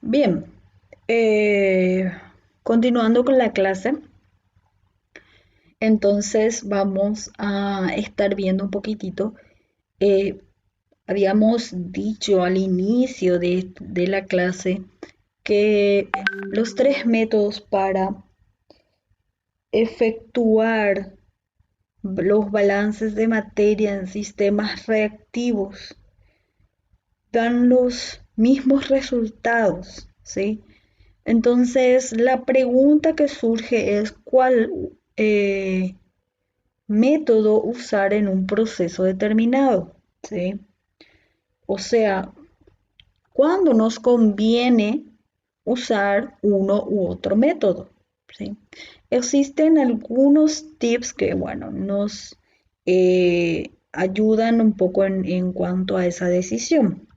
Bien, eh, continuando con la clase, entonces vamos a estar viendo un poquitito. eh, Habíamos dicho al inicio de la clase que los tres métodos para efectuar los balances de materia en sistemas reactivos dan los mismos resultados, ¿sí? Entonces, la pregunta que surge es cuál eh, método usar en un proceso determinado, ¿sí? O sea, cuándo nos conviene usar uno u otro método, ¿sí? Existen algunos tips que, bueno, nos ayudan un poco en cuanto a esa decisión.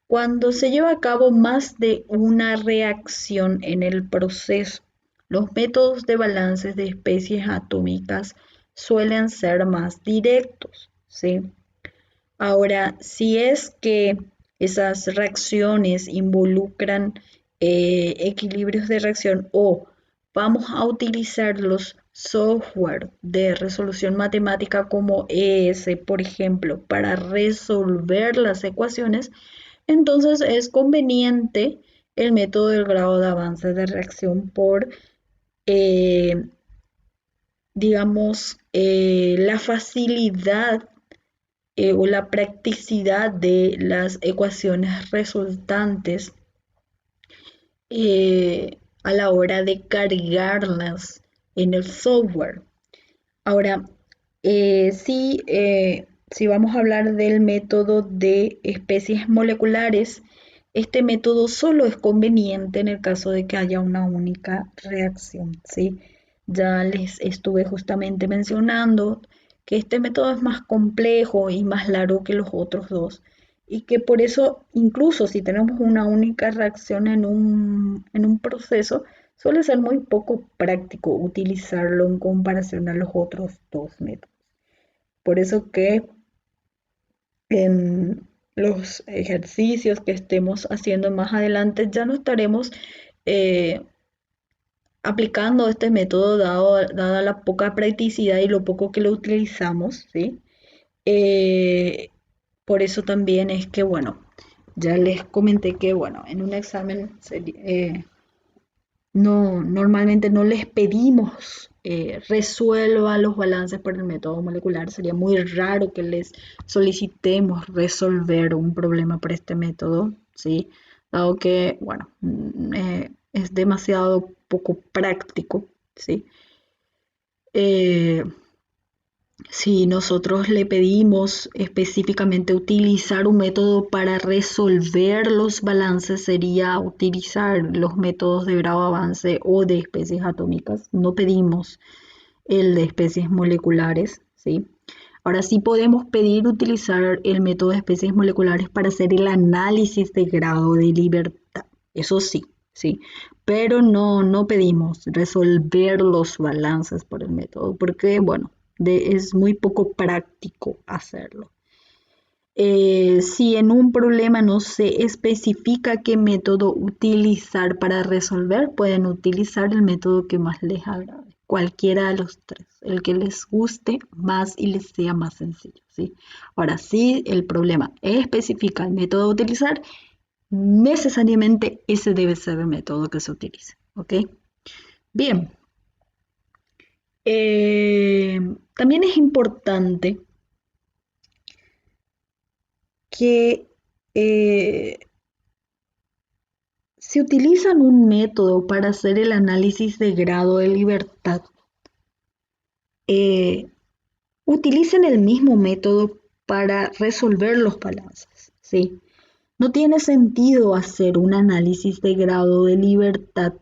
Cuando se lleva a cabo más de una reacción en el proceso, los métodos de balances de especies atómicas suelen ser más directos, ¿sí? Ahora, si es que esas reacciones involucran equilibrios de reacción o vamos a utilizar los software de resolución matemática como ES, por ejemplo, para resolver las ecuaciones, entonces es conveniente el método del grado de avance de reacción por, eh, digamos, la facilidad o la practicidad de las ecuaciones resultantes a la hora de cargarlas en el software. Ahora, si vamos a hablar del método de especies moleculares, este método solo es conveniente en el caso de que haya una única reacción, ¿sí? Ya les estuve justamente mencionando que este método es más complejo y más largo que los otros dos y que por eso, incluso si tenemos una única reacción en un proceso, suele ser muy poco práctico utilizarlo en comparación a los otros dos métodos. Por eso que en los ejercicios que estemos haciendo más adelante ya no estaremos eh, aplicando este método dada la poca practicidad y lo poco que lo utilizamos, ¿sí? Eh, por eso también es que, bueno, ya les comenté que, bueno, en un examen no, normalmente no les pedimos resuelva los balances por el método molecular. Sería muy raro que les solicitemos resolver un problema por este método, ¿sí? Dado que, bueno, es demasiado poco práctico, ¿sí? Eh, si nosotros le pedimos específicamente utilizar un método para resolver los balances, sería utilizar los métodos de grado avance o de especies atómicas. No pedimos el de especies moleculares, ¿sí? Ahora sí podemos pedir utilizar el método de especies moleculares para hacer el análisis de grado de libertad. Eso sí, ¿sí? Pero no pedimos resolver los balances por el método, porque, bueno, es muy poco práctico hacerlo. Si en un problema no se especifica qué método utilizar para resolver, pueden utilizar el método que más les agrade, cualquiera de los tres, el que les guste más y les sea más sencillo, ¿sí? Ahora, si el problema especifica el método a utilizar, necesariamente ese debe ser el método que se utilice, ¿ok? Bien, también es importante que eh, si utilizan un método para hacer el análisis de grado de libertad, eh, utilicen el mismo método para resolver los balances, ¿sí? No tiene sentido hacer un análisis de grado de libertad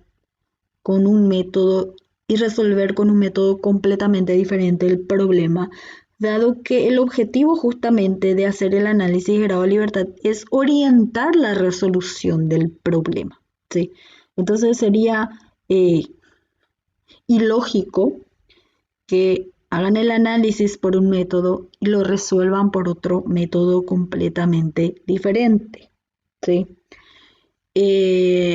con un método y resolver con un método completamente diferente el problema, dado que el objetivo justamente de hacer el análisis de grado de libertad es orientar la resolución del problema, ¿sí? Entonces sería eh, ilógico que hagan el análisis por un método y lo resuelvan por otro método completamente diferente, ¿sí?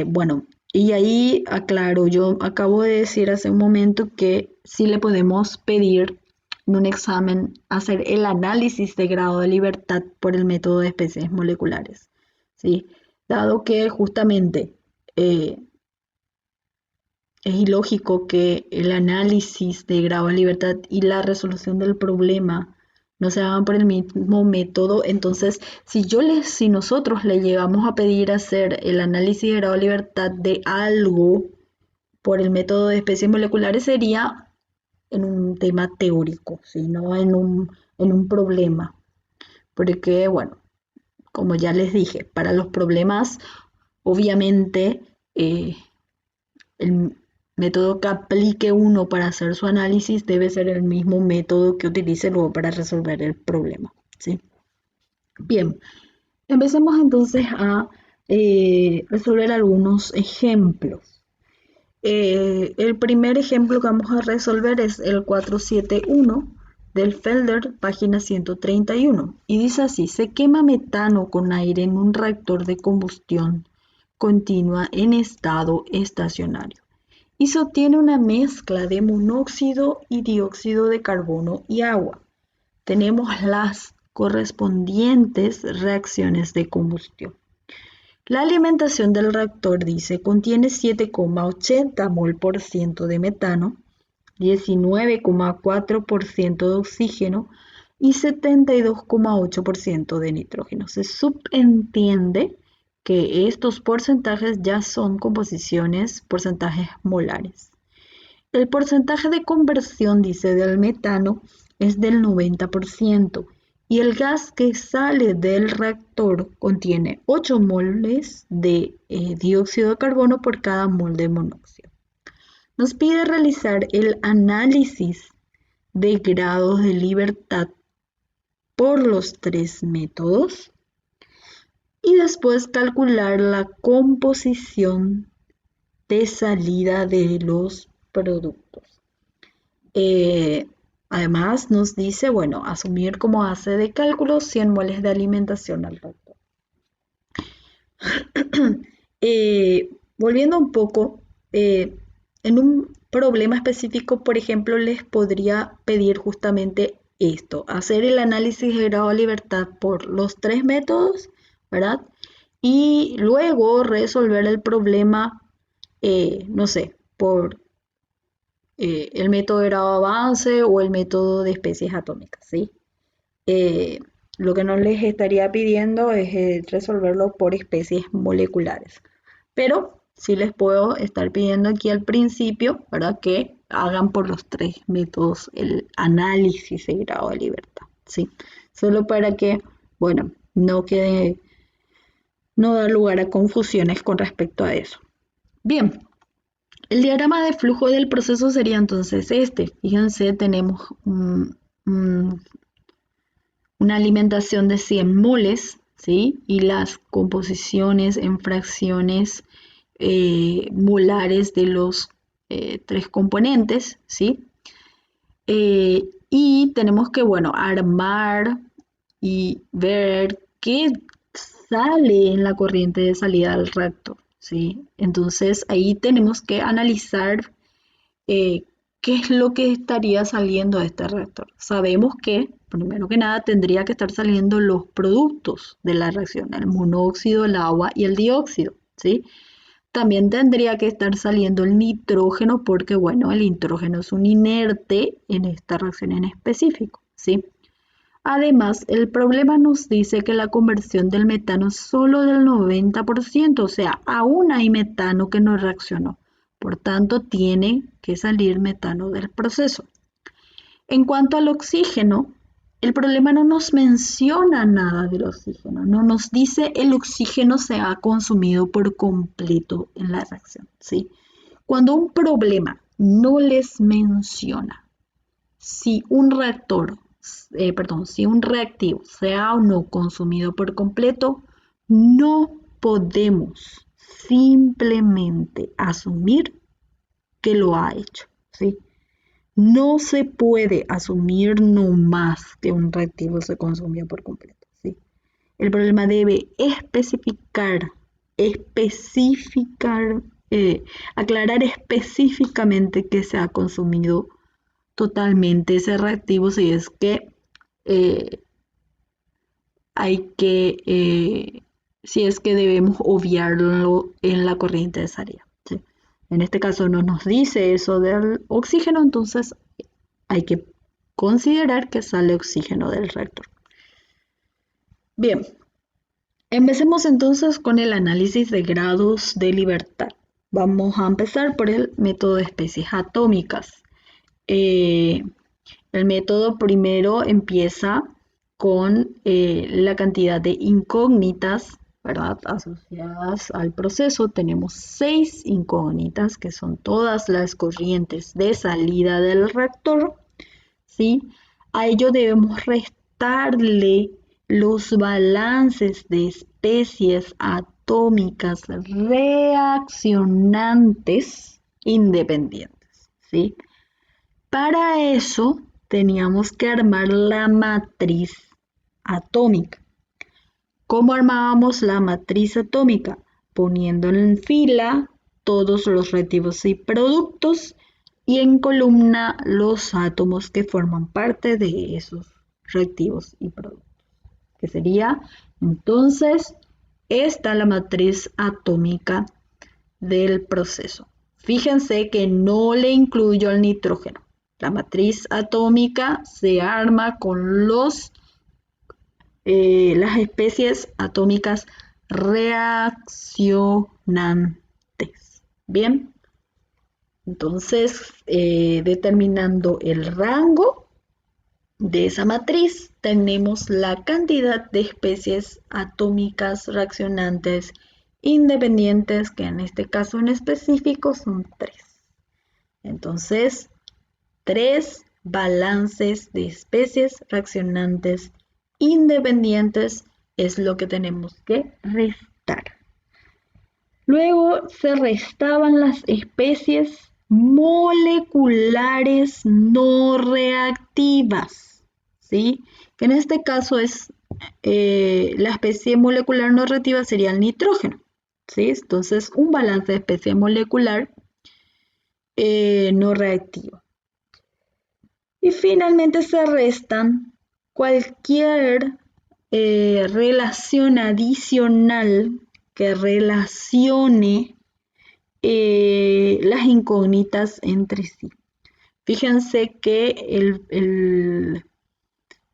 Bueno, y ahí aclaro, yo acabo de decir hace un momento que sí le podemos pedir en un examen hacer el análisis de grado de libertad por el método de especies moleculares, ¿sí? Dado que justamente eh, es ilógico que el análisis de grado de libertad y la resolución del problema no se hagan por el mismo método, entonces si nosotros le llegamos a pedir hacer el análisis de grado de libertad de algo por el método de especies moleculares sería en un tema teórico, ¿sí? No en un problema. Porque, bueno, como ya les dije, para los problemas, obviamente, el método que aplique uno para hacer su análisis debe ser el mismo método que utilice luego para resolver el problema, ¿sí? Bien, empecemos entonces a resolver algunos ejemplos. El primer ejemplo que vamos a resolver es el 471 del Felder, página 131, y dice así: se quema metano con aire en un reactor de combustión continua en estado estacionario y se obtiene una mezcla de monóxido y dióxido de carbono y agua. Tenemos las correspondientes reacciones de combustión. La alimentación del reactor, dice, contiene 7,80 mol por ciento de metano, 19,4% de oxígeno y 72,8% de nitrógeno. Se subentiende que estos porcentajes ya son composiciones, porcentajes molares. El porcentaje de conversión, dice, del metano es del 90% y el gas que sale del reactor contiene 8 moles de dióxido de carbono por cada mol de monóxido. Nos pide realizar el análisis de grados de libertad por los tres métodos y después calcular la composición de salida de los productos. Además nos dice, bueno, asumir como base de cálculo 100 moles de alimentación al reactor. Volviendo un poco, en un problema específico, por ejemplo, les podría pedir justamente esto: hacer el análisis de grado de libertad por los tres métodos, ¿verdad? Y luego resolver el problema, no sé, por el método de grado de avance o el método de especies atómicas, ¿sí? Lo que no les estaría pidiendo es resolverlo por especies moleculares. Pero sí les puedo estar pidiendo aquí al principio, ¿verdad?, que hagan por los tres métodos el análisis de grado de libertad, ¿sí? Solo para que, bueno, no dar lugar a confusiones con respecto a eso. Bien, el diagrama de flujo del proceso sería entonces este. Fíjense, tenemos una alimentación de 100 moles, ¿sí? Y las composiciones en fracciones molares de los tres componentes, ¿sí? Y tenemos que, bueno, armar y ver qué sale en la corriente de salida del reactor, ¿sí? Entonces ahí tenemos que analizar qué es lo que estaría saliendo de este reactor. Sabemos que, primero que nada, tendría que estar saliendo los productos de la reacción: el monóxido, el agua y el dióxido, ¿sí? También tendría que estar saliendo el nitrógeno porque, bueno, el nitrógeno es un inerte en esta reacción en específico, ¿sí? Además, el problema nos dice que la conversión del metano es solo del 90%, o sea, aún hay metano que no reaccionó. Por tanto, tiene que salir metano del proceso. En cuanto al oxígeno, el problema no nos menciona nada del oxígeno, no nos dice el oxígeno se ha consumido por completo en la reacción, ¿sí? Cuando un problema no les menciona si un reactivo se ha o no consumido por completo, no podemos simplemente asumir que lo ha hecho, ¿sí? No se puede asumir nomás que un reactivo se consumió por completo, ¿sí? El problema debe especificar aclarar específicamente que se ha consumido totalmente ese reactivo si es que eh, si es que debemos obviarlo en la corriente de Saria, ¿sí? En este caso no nos dice eso del oxígeno, entonces hay que considerar que sale oxígeno del reactor. Bien, empecemos entonces con el análisis de grados de libertad. Vamos a empezar por el método de especies atómicas. El método primero empieza con la cantidad de incógnitas, ¿verdad?, asociadas al proceso. Tenemos 6 incógnitas, que son todas las corrientes de salida del reactor, ¿sí? A ello debemos restarle los balances de especies atómicas reaccionantes independientes, ¿sí? Para eso teníamos que armar la matriz atómica. ¿Cómo armábamos la matriz atómica? Poniendo en fila todos los reactivos y productos y en columna los átomos que forman parte de esos reactivos y productos. Que sería entonces esta la matriz atómica del proceso. Fíjense que no le incluyo el nitrógeno. La matriz atómica se arma con las especies atómicas reaccionantes. Bien, entonces determinando el rango de esa matriz, tenemos la cantidad de especies atómicas reaccionantes independientes, que en este caso en específico son 3. Entonces, 3 balances de especies reaccionantes independientes es lo que tenemos que restar. Luego se restaban las especies moleculares no reactivas, ¿sí? Que en este caso es la especie molecular no reactiva sería el nitrógeno, ¿sí? Entonces, un balance de especie molecular no reactivo. Y finalmente se restan cualquier relación adicional que relacione las incógnitas entre sí. Fíjense que el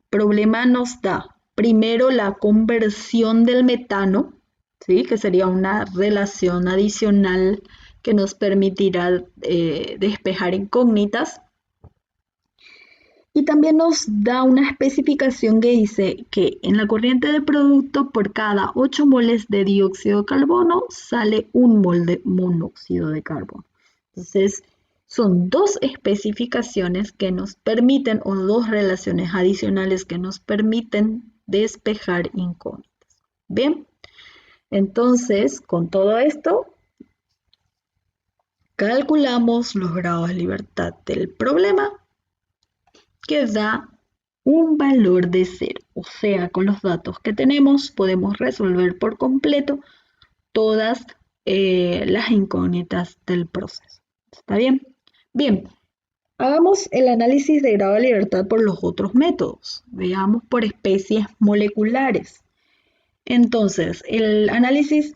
problema nos da primero la conversión del metano, ¿sí?, que sería una relación adicional que nos permitirá despejar incógnitas. Y también nos da una especificación que dice que en la corriente de producto por cada 8 moles de dióxido de carbono sale 1 mol de monóxido de carbono. Entonces, son 2 especificaciones que nos permiten, o 2 relaciones adicionales que nos permiten despejar incógnitas. Bien, entonces, con todo esto, calculamos los grados de libertad del problema, que da un valor de 0. O sea, con los datos que tenemos podemos resolver por completo todas las incógnitas del proceso. ¿Está bien? Bien, hagamos el análisis de grado de libertad por los otros métodos. Veamos por especies moleculares. Entonces, el análisis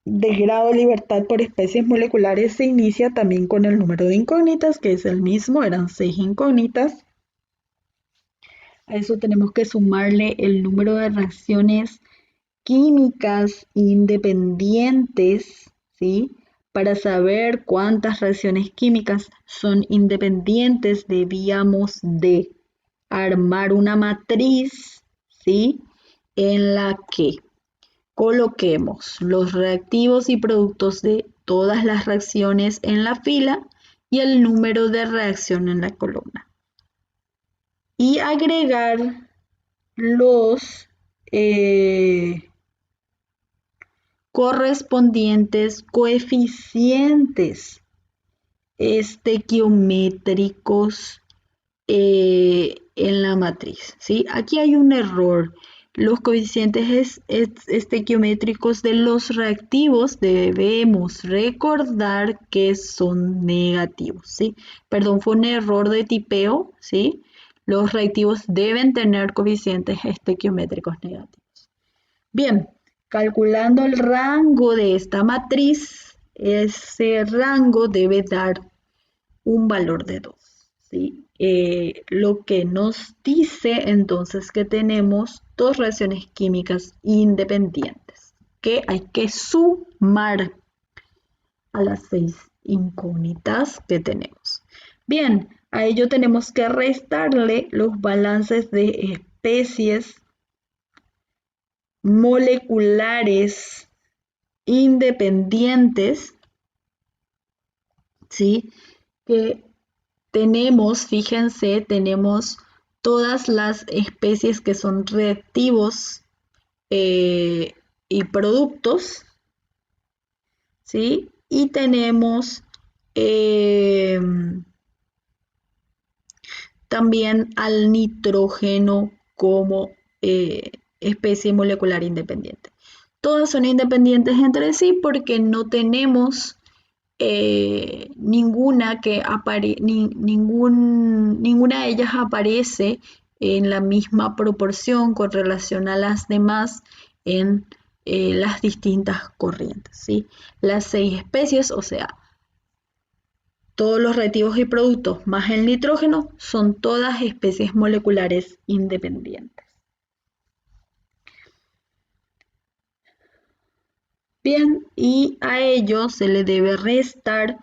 de grado de libertad por especies moleculares se inicia también con el número de incógnitas, que es el mismo, eran 6 incógnitas. A eso tenemos que sumarle el número de reacciones químicas independientes, ¿sí? Para saber cuántas reacciones químicas son independientes, debíamos de armar una matriz, ¿sí?, en la que coloquemos los reactivos y productos de todas las reacciones en la fila y el número de reacción en la columna. Y agregar los correspondientes coeficientes estequiométricos en la matriz, ¿sí? Aquí hay un error. los coeficientes estequiométricos de los reactivos debemos recordar que son negativos, ¿sí? Perdón, fue un error de tipeo, ¿sí? Los reactivos deben tener coeficientes estequiométricos negativos. Bien, calculando el rango de esta matriz, ese rango debe dar un valor de 2. ¿Sí? Lo que nos dice entonces que tenemos dos reacciones químicas independientes que hay que sumar a las 6 incógnitas que tenemos. Bien, a ello tenemos que restarle los balances de especies moleculares independientes, ¿sí? Que tenemos, fíjense, tenemos todas las especies que son reactivos y productos, ¿sí? Y tenemos también al nitrógeno como especie molecular independiente. Todas son independientes entre sí porque no tenemos ninguna de ellas aparece en la misma proporción con relación a las demás en las distintas corrientes, ¿sí? Las 6 especies, o sea, todos los reactivos y productos más el nitrógeno son todas especies moleculares independientes. Bien, y a ello se le debe restar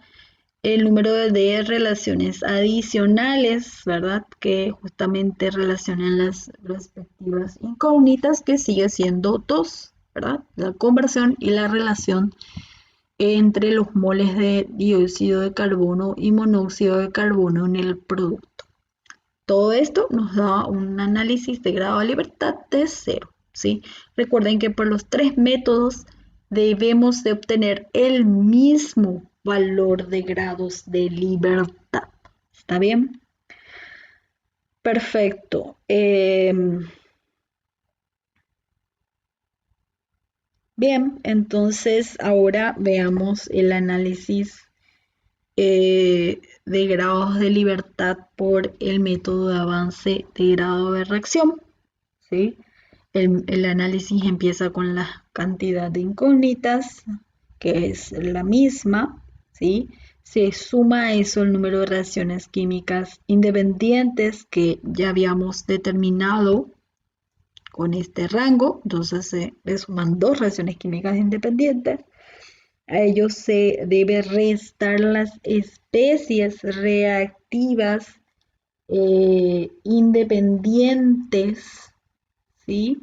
el número de relaciones adicionales, ¿verdad? Que justamente relacionan las respectivas incógnitas, que sigue siendo 2, ¿verdad? La conversión y la relación entre los moles de dióxido de carbono y monóxido de carbono en el producto. Todo esto nos da un análisis de grado de libertad de 0, ¿sí? Recuerden que por los 3 métodos debemos de obtener el mismo valor de grados de libertad. ¿Está bien? Perfecto. Bien, entonces ahora veamos el análisis de grados de libertad por el método de avance de grado de reacción, ¿sí? El análisis empieza con la cantidad de incógnitas, que es la misma, ¿sí? Se suma a eso el número de reacciones químicas independientes que ya habíamos determinado con este rango, entonces se le suman 2 reacciones químicas independientes. A ello se debe restar las especies reactivas independientes, ¿sí?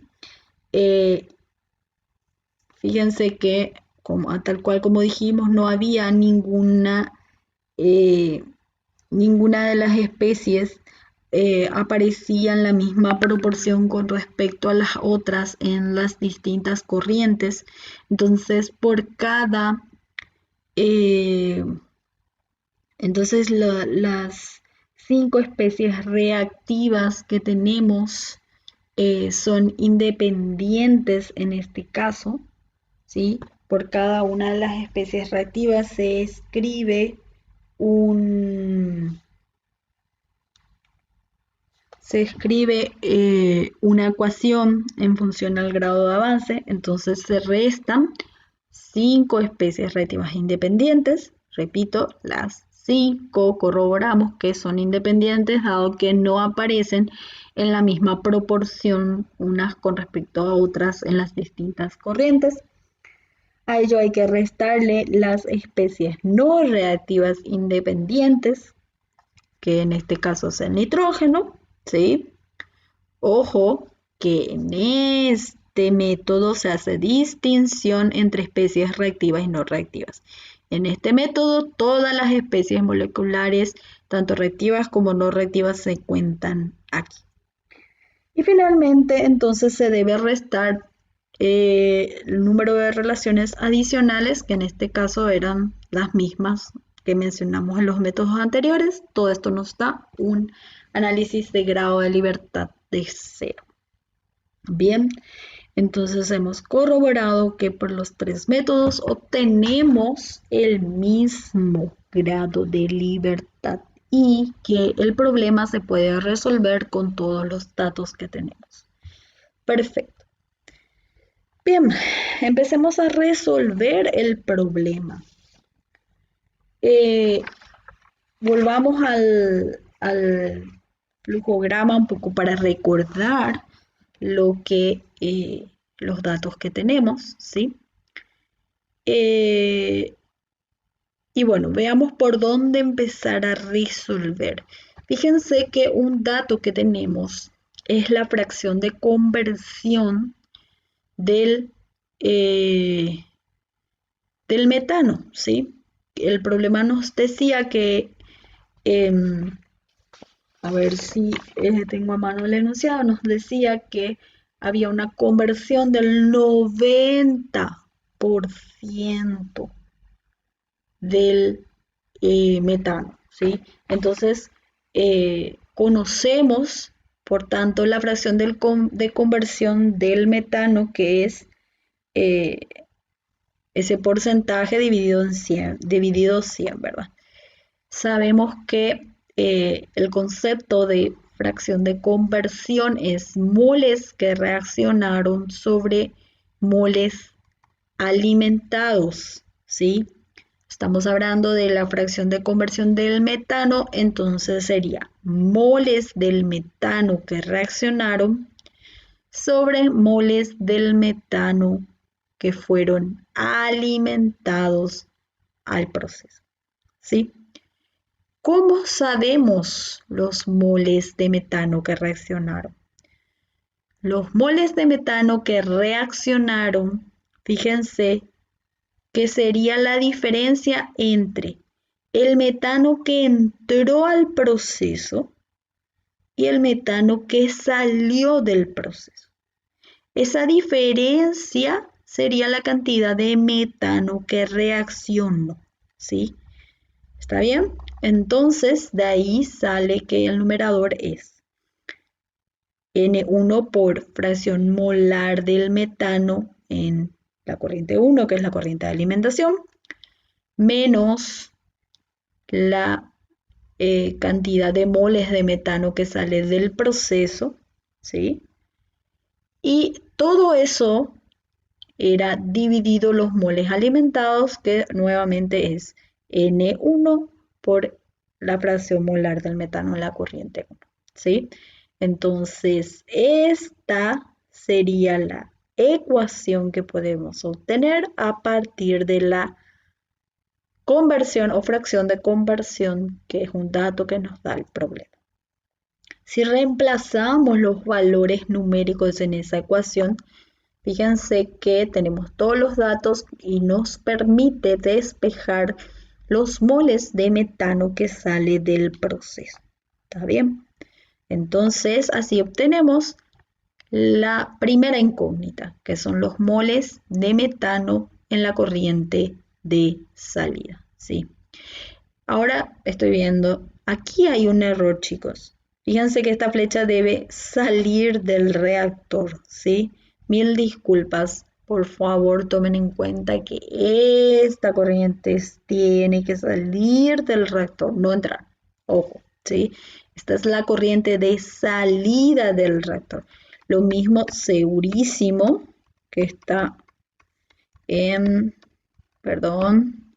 Fíjense que tal cual como dijimos, no había ninguna de las especies aparecía en la misma proporción con respecto a las otras en las distintas corrientes. Entonces, las 5 especies reactivas que tenemos son independientes en este caso, ¿sí? Por cada una de las especies reactivas se escribe una ecuación en función al grado de avance, entonces se restan 5 especies reactivas independientes, repito, las 5 corroboramos que son independientes dado que no aparecen en la misma proporción unas con respecto a otras en las distintas corrientes. A ello hay que restarle las especies no reactivas independientes, que en este caso es el nitrógeno, ¿sí? Ojo que en este método se hace distinción entre especies reactivas y no reactivas. En este método, todas las especies moleculares, tanto reactivas como no reactivas, se cuentan aquí. Y finalmente, entonces se debe restar el número de relaciones adicionales, que en este caso eran las mismas que mencionamos en los métodos anteriores. Todo esto nos da un análisis de grado de libertad de 0. Bien, entonces hemos corroborado que por los tres métodos obtenemos el mismo grado de libertad y que el problema se puede resolver con todos los datos que tenemos. Perfecto. Bien, empecemos a resolver el problema. Volvamos al flujograma un poco para recordar los datos que tenemos, ¿sí? Y bueno, veamos por dónde empezar a resolver. Fíjense que un dato que tenemos es la fracción de conversión del, eh, del metano, ¿sí? El problema nos decía que, a ver si tengo a mano el enunciado, nos decía que había una conversión del 90% del metano, ¿sí? Entonces, conocemos, por tanto, la fracción de conversión del metano, que es eh, ese porcentaje dividido 100, ¿verdad? Sabemos que el concepto de fracción de conversión es moles que reaccionaron sobre moles alimentados, ¿sí? Estamos hablando de la fracción de conversión del metano, entonces sería moles del metano que reaccionaron sobre moles del metano que fueron alimentados al proceso, ¿sí? ¿Cómo sabemos los moles de metano que reaccionaron? Los moles de metano que reaccionaron, fíjense, que sería la diferencia entre el metano que entró al proceso y el metano que salió del proceso. Esa diferencia sería la cantidad de metano que reaccionó, ¿sí? ¿Está bien? Entonces, de ahí sale que el numerador es N1 por fracción molar del metano en la corriente 1, que es la corriente de alimentación, menos la cantidad de moles de metano que sale del proceso, ¿sí? Y todo eso era dividido los moles alimentados, que nuevamente es N1 por la fracción molar del metano en la corriente 1, ¿sí? Entonces, esta sería la ecuación que podemos obtener a partir de la conversión o fracción de conversión, que es un dato que nos da el problema. Si reemplazamos los valores numéricos en esa ecuación, fíjense que tenemos todos los datos y nos permite despejar los moles de metano que sale del proceso. ¿Está bien? Entonces, así obtenemos la primera incógnita, que son los moles de metano en la corriente de salida, ¿sí? Ahora estoy viendo, aquí hay un error, chicos. Fíjense que esta flecha debe salir del reactor, ¿sí? Mil disculpas, por favor tomen en cuenta que esta corriente tiene que salir del reactor, no entrar. Ojo, ¿sí? Esta es la corriente de salida del reactor. Lo mismo, segurísimo, que está en, perdón,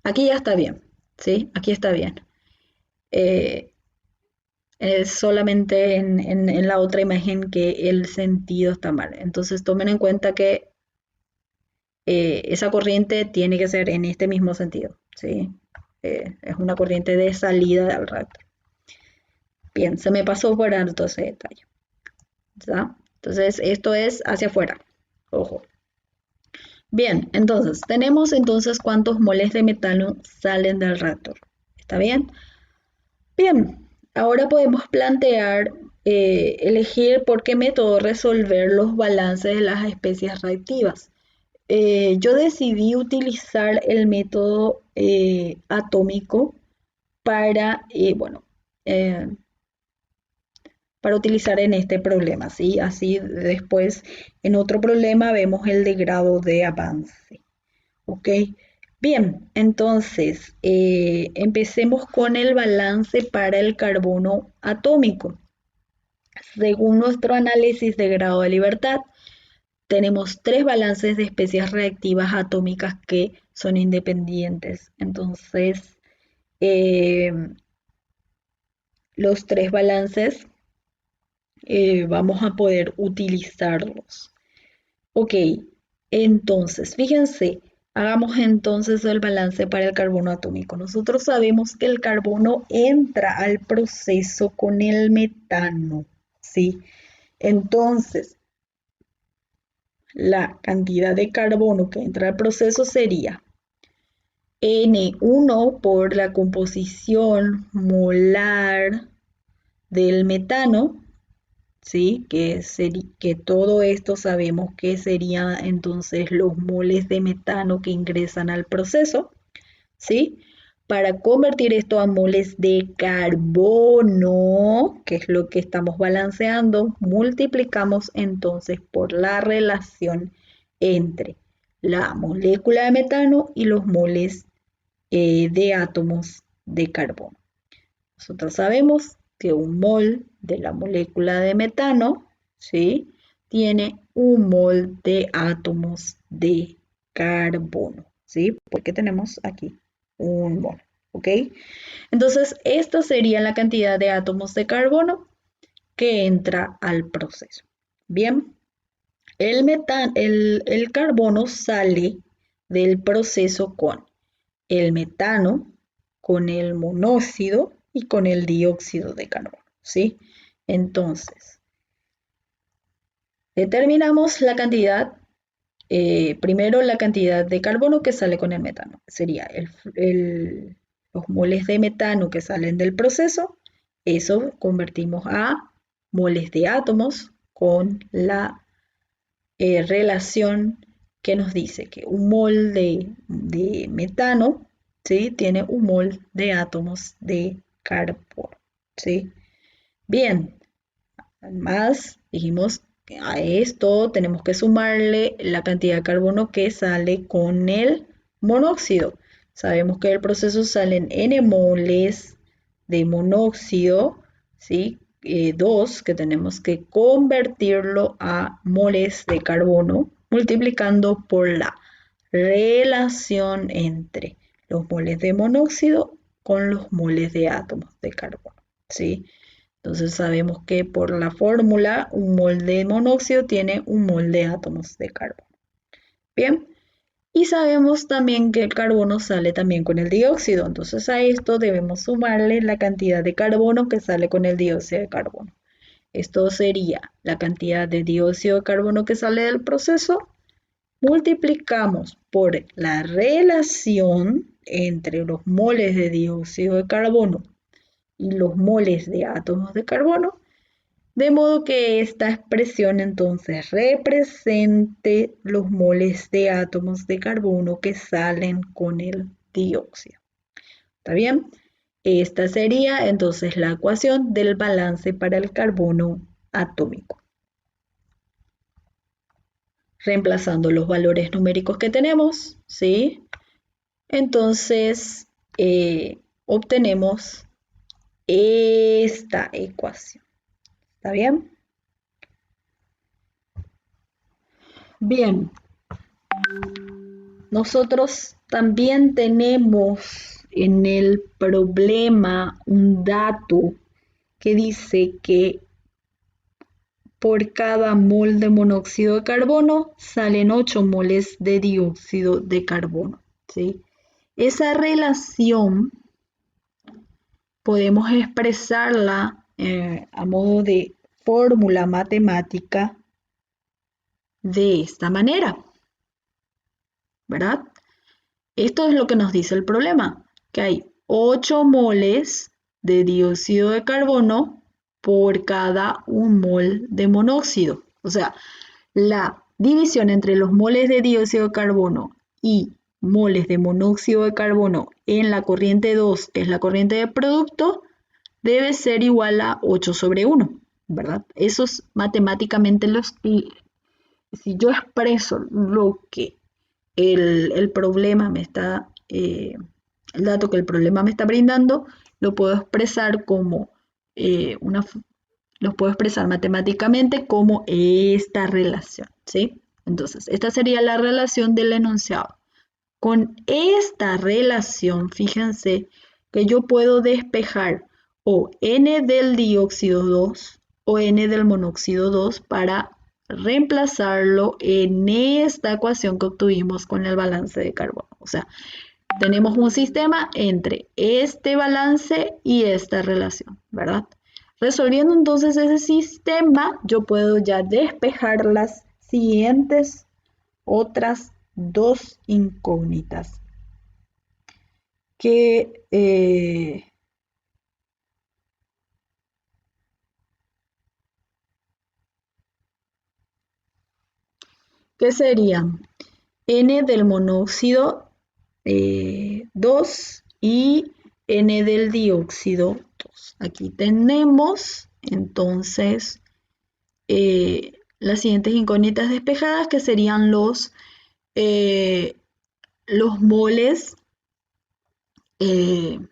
aquí ya está bien, ¿sí? Aquí está bien. Es solamente en la otra imagen que el sentido está mal. Entonces tomen en cuenta que esa corriente tiene que ser en este mismo sentido, ¿sí? Es una corriente de salida del reactor. Bien, se me pasó por alto ese detalle, ¿ya? Entonces esto es hacia afuera, ojo. Bien, entonces tenemos entonces cuántos moles de metano salen del reactor. ¿Está bien? Bien, ahora podemos plantear, elegir por qué método resolver los balances de las especies reactivas. Yo decidí utilizar el método atómico para, bueno, para utilizar en este problema, ¿sí? Así después en otro problema vemos el de grado de avance, ¿ok? Bien, entonces empecemos con el balance para el carbono atómico. Según nuestro análisis de grado de libertad, tenemos 3 balances de especies reactivas atómicas que son independientes. Entonces, los 3 balances vamos a poder utilizarlos. Ok, entonces, fíjense, hagamos entonces el balance para el carbono atómico. Nosotros sabemos que el carbono entra al proceso con el metano, ¿sí? Entonces, la cantidad de carbono que entra al proceso sería N1 por la composición molar del metano, ¿sí? Que todo esto sabemos que sería entonces los moles de metano que ingresan al proceso, ¿sí? Para convertir esto a moles de carbono, que es lo que estamos balanceando, multiplicamos entonces por la relación entre la molécula de metano y los moles de átomos de carbono. Nosotros sabemos que un mol de la molécula de metano, ¿sí?, tiene un mol de átomos de carbono, ¿sí? Porque tenemos aquí un mol, ¿ok? Entonces, esta sería la cantidad de átomos de carbono que entra al proceso. Bien, el carbono sale del proceso con el metano, con el monóxido y con el dióxido de carbono, ¿sí? Entonces, determinamos la cantidad, primero la cantidad de carbono que sale con el metano. Sería los moles de metano que salen del proceso, eso convertimos a moles de átomos con la relación que nos dice que un mol de metano, ¿sí?, tiene un mol de átomos de carbono, ¿sí? Bien, además dijimos que a esto tenemos que sumarle la cantidad de carbono que sale con el monóxido. Sabemos que del proceso salen N moles de monóxido, ¿sí? 2, que tenemos que convertirlo a moles de carbono, multiplicando por la relación entre los moles de monóxido con los moles de átomos de carbono, ¿sí? Entonces sabemos que por la fórmula un mol de monóxido tiene un mol de átomos de carbono. Bien, y sabemos también que el carbono sale también con el dióxido, entonces a esto debemos sumarle la cantidad de carbono que sale con el dióxido de carbono. Esto sería la cantidad de dióxido de carbono que sale del proceso, multiplicamos por la relación entre los moles de dióxido de carbono y los moles de átomos de carbono, de modo que esta expresión entonces represente los moles de átomos de carbono que salen con el dióxido. ¿Está bien? Esta sería entonces la ecuación del balance para el carbono atómico. Reemplazando los valores numéricos que tenemos, ¿sí? Entonces obtenemos esta ecuación. ¿Está bien? Bien, nosotros también tenemos en el problema un dato que dice que por cada mol de monóxido de carbono salen 8 moles de dióxido de carbono, ¿sí? Esa relación podemos expresarla a modo de fórmula matemática de esta manera, ¿verdad? Esto es lo que nos dice el problema, que hay 8 moles de dióxido de carbono por cada 1 mol de monóxido. O sea, la división entre los moles de dióxido de carbono y moles de monóxido de carbono en la corriente 2, que es la corriente de producto, debe ser igual a 8 sobre 1. ¿verdad? Eso es matemáticamente si yo expreso lo que el problema me está, el dato que el problema me está brindando, lo puedo expresar como lo puedo expresar matemáticamente como esta relación, ¿sí? Entonces, esta sería la relación del enunciado. Con esta relación, fíjense que yo puedo despejar o N del dióxido 2 o N del monóxido 2 para reemplazarlo en esta ecuación que obtuvimos con el balance de carbono. O sea, tenemos un sistema entre este balance y esta relación, ¿verdad? Resolviendo entonces ese sistema, yo puedo ya despejar las siguientes otras dos incógnitas que, que serían N del monóxido 2 y N del dióxido 2. Aquí tenemos entonces las siguientes incógnitas despejadas que serían los moles del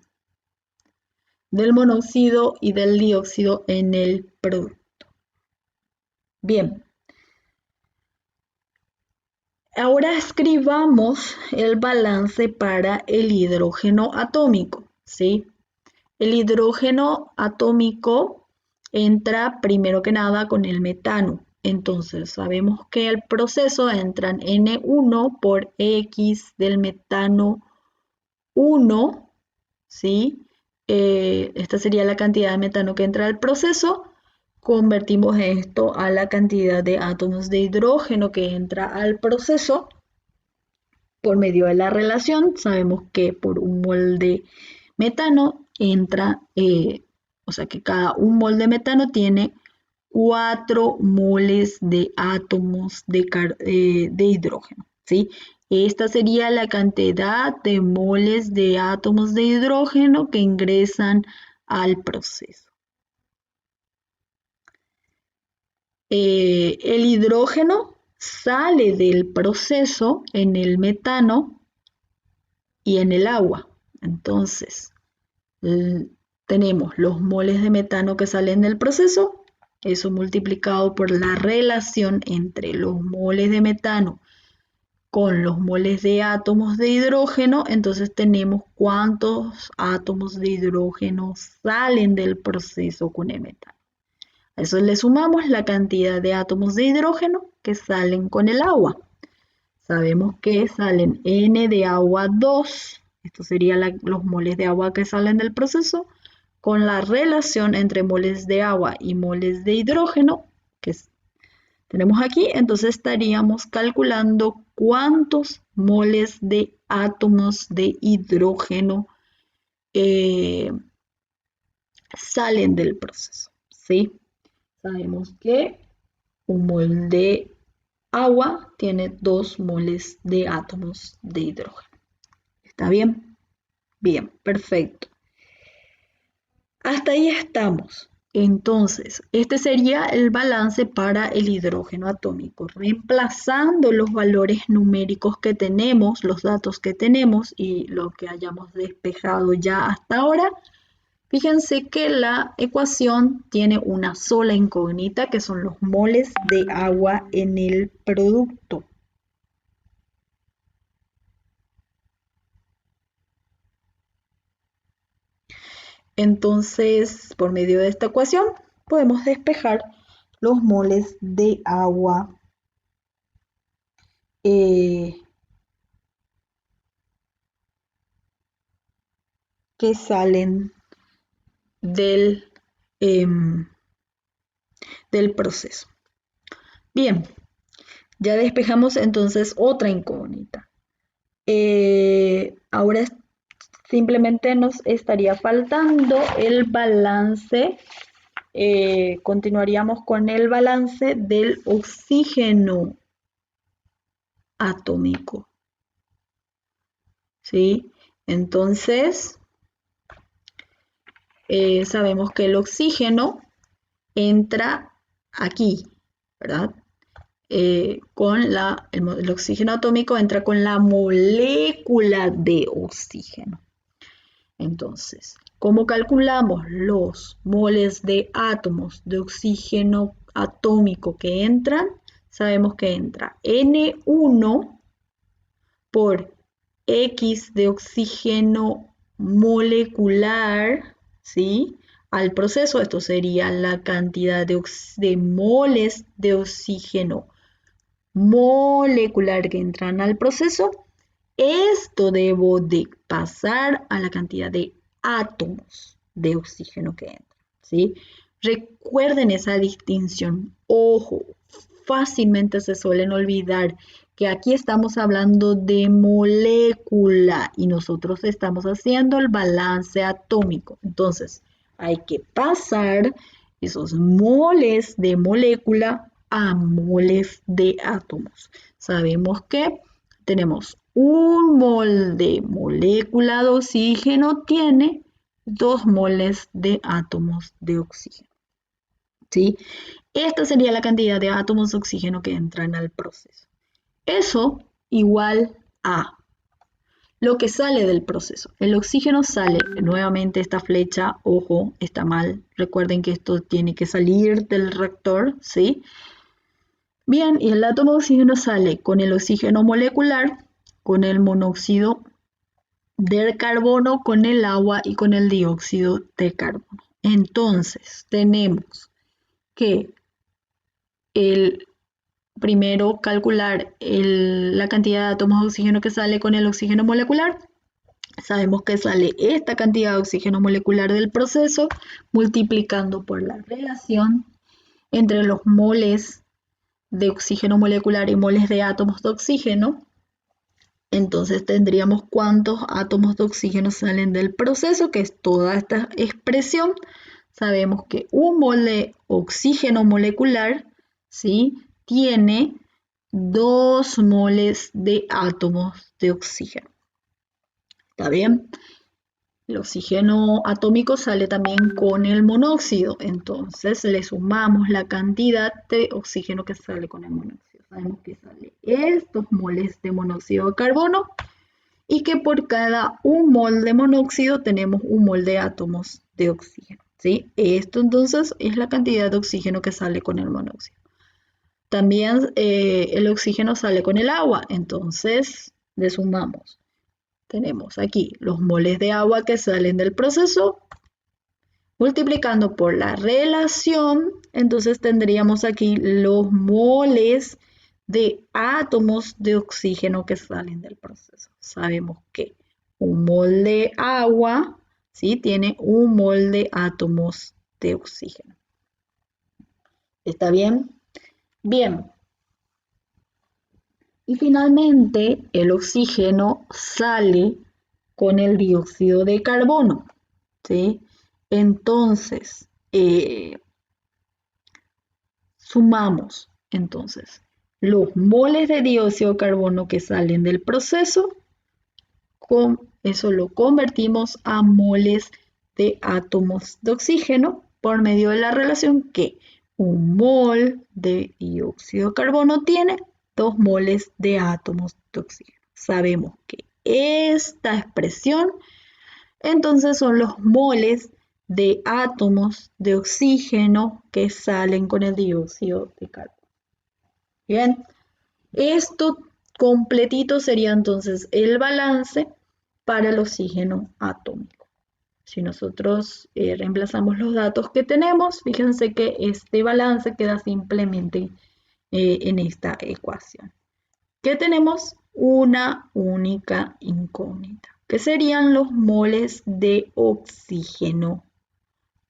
monóxido y del dióxido en el producto. Bien, ahora escribamos el balance para el hidrógeno atómico, ¿sí? El hidrógeno atómico entra primero que nada con el metano. Entonces sabemos que el proceso entra en N1 por X del metano 1, ¿sí? Esta sería la cantidad de metano que entra al proceso. Convertimos esto a la cantidad de átomos de hidrógeno que entra al proceso por medio de la relación. Sabemos que por un mol de metano entra, o sea que un mol de metano tiene 4 moles de átomos de hidrógeno, ¿sí? Esta sería la cantidad de moles de átomos de hidrógeno que ingresan al proceso. El hidrógeno sale del proceso en el metano y en el agua. Entonces, tenemos los moles de metano que salen del proceso, eso multiplicado por la relación entre los moles de metano con los moles de átomos de hidrógeno, entonces tenemos cuántos átomos de hidrógeno salen del proceso con el metano. A eso le sumamos la cantidad de átomos de hidrógeno que salen con el agua. Sabemos que salen N de agua 2, esto serían los moles de agua que salen del proceso, con la relación entre moles de agua y moles de hidrógeno que tenemos aquí, entonces estaríamos calculando cuántos moles de átomos de hidrógeno salen del proceso, ¿sí? Sabemos que un mol de agua tiene 2 moles de átomos de hidrógeno. ¿Está bien? Bien, perfecto. Hasta ahí estamos. Entonces, este sería el balance para el hidrógeno atómico, reemplazando los valores numéricos que tenemos, los datos que tenemos y lo que hayamos despejado ya hasta ahora. Fíjense que la ecuación tiene una sola incógnita, que son los moles de agua en el producto. Entonces, por medio de esta ecuación, podemos despejar los moles de agua que salen del, del proceso. Bien, ya despejamos entonces otra incógnita. Ahora simplemente nos estaría faltando el balance. Continuaríamos con el balance del oxígeno atómico. ¿Sí? Entonces, sabemos que el oxígeno entra aquí, ¿verdad? El oxígeno atómico entra con la molécula de oxígeno. Entonces, ¿cómo calculamos los moles de átomos de oxígeno atómico que entran? Sabemos que entra N1 por X de oxígeno molecular, ¿sí? Al proceso, esto sería la cantidad de moles de oxígeno molecular que entran al proceso. Esto debo de pasar a la cantidad de átomos de oxígeno que entran, ¿sí? Recuerden esa distinción. Ojo, fácilmente se suelen olvidar que aquí estamos hablando de molécula y nosotros estamos haciendo el balance atómico. Entonces, hay que pasar esos moles de molécula a moles de átomos. Sabemos que tenemos un mol de molécula de oxígeno, tiene 2 moles de átomos de oxígeno, ¿sí? Esta sería la cantidad de átomos de oxígeno que entran al proceso. Eso igual a lo que sale del proceso. El oxígeno sale, nuevamente esta flecha, ojo, está mal. Recuerden que esto tiene que salir del reactor, ¿sí? Bien, y el átomo de oxígeno sale con el oxígeno molecular, con el monóxido de carbono, con el agua y con el dióxido de carbono. Entonces, tenemos que primero calcular la cantidad de átomos de oxígeno que sale con el oxígeno molecular. Sabemos que sale esta cantidad de oxígeno molecular del proceso multiplicando por la relación entre los moles de oxígeno molecular y moles de átomos de oxígeno. Entonces tendríamos cuántos átomos de oxígeno salen del proceso, que es toda esta expresión. Sabemos que un mol de oxígeno molecular, ¿sí?, tiene 2 moles de átomos de oxígeno. ¿Está bien? El oxígeno atómico sale también con el monóxido, entonces le sumamos la cantidad de oxígeno que sale con el monóxido. Sabemos que sale estos moles de monóxido de carbono y que por cada 1 mol de monóxido tenemos 1 mol de átomos de oxígeno, ¿sí? Esto entonces es la cantidad de oxígeno que sale con el monóxido. También el oxígeno sale con el agua, entonces le sumamos. Tenemos aquí los moles de agua que salen del proceso, multiplicando por la relación, entonces tendríamos aquí los moles de átomos de oxígeno que salen del proceso. Sabemos que un mol de agua, ¿sí?, tiene 1 mol de átomos de oxígeno. ¿Está bien? Bien. Y finalmente, el oxígeno sale con el dióxido de carbono, ¿sí? Entonces, sumamos entonces los moles de dióxido de carbono que salen del proceso, con eso lo convertimos a moles de átomos de oxígeno por medio de la relación que un mol de dióxido de carbono tiene 2 moles de átomos de oxígeno. Sabemos que esta expresión entonces son los moles de átomos de oxígeno que salen con el dióxido de carbono. Bien, esto completito sería entonces el balance para el oxígeno atómico. Si nosotros reemplazamos los datos que tenemos, fíjense que este balance queda simplemente en esta ecuación. ¿Qué tenemos? Una única incógnita, que serían los moles de oxígeno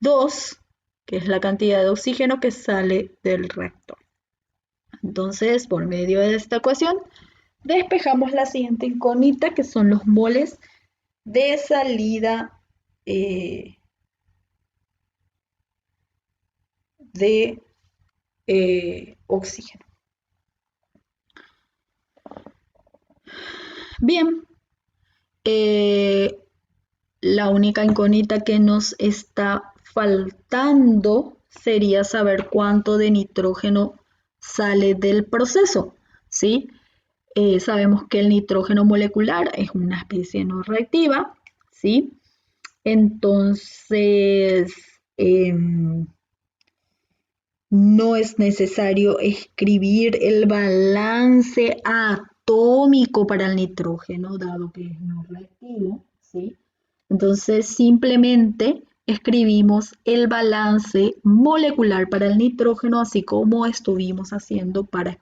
2, que es la cantidad de oxígeno que sale del reactor. Entonces, por medio de esta ecuación, despejamos la siguiente incógnita, que son los moles de salida de oxígeno. Bien, la única incógnita que nos está faltando sería saber cuánto de nitrógeno sale del proceso, ¿sí? Sabemos que el nitrógeno molecular es una especie no reactiva, ¿sí? Entonces, no es necesario escribir el balance atómico para el nitrógeno, dado que es no reactivo, ¿sí? Entonces, simplemente escribimos el balance molecular para el nitrógeno, así como estuvimos haciendo para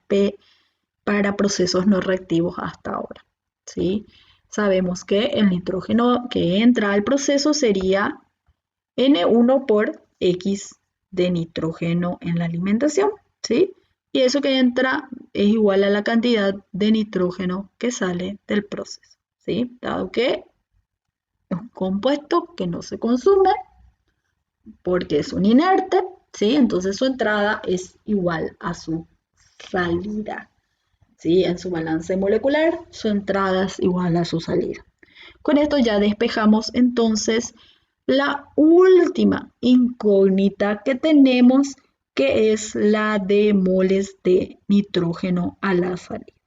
procesos no reactivos hasta ahora, ¿sí? Sabemos que el nitrógeno que entra al proceso sería N1 por X de nitrógeno en la alimentación, ¿sí? Y eso que entra es igual a la cantidad de nitrógeno que sale del proceso, ¿sí? Dado que es un compuesto que no se consume porque es un inerte, ¿sí? Entonces su entrada es igual a su salida, ¿sí? En su balance molecular, su entrada es igual a su salida. Con esto ya despejamos entonces la última incógnita que tenemos, que es la de moles de nitrógeno a la salida.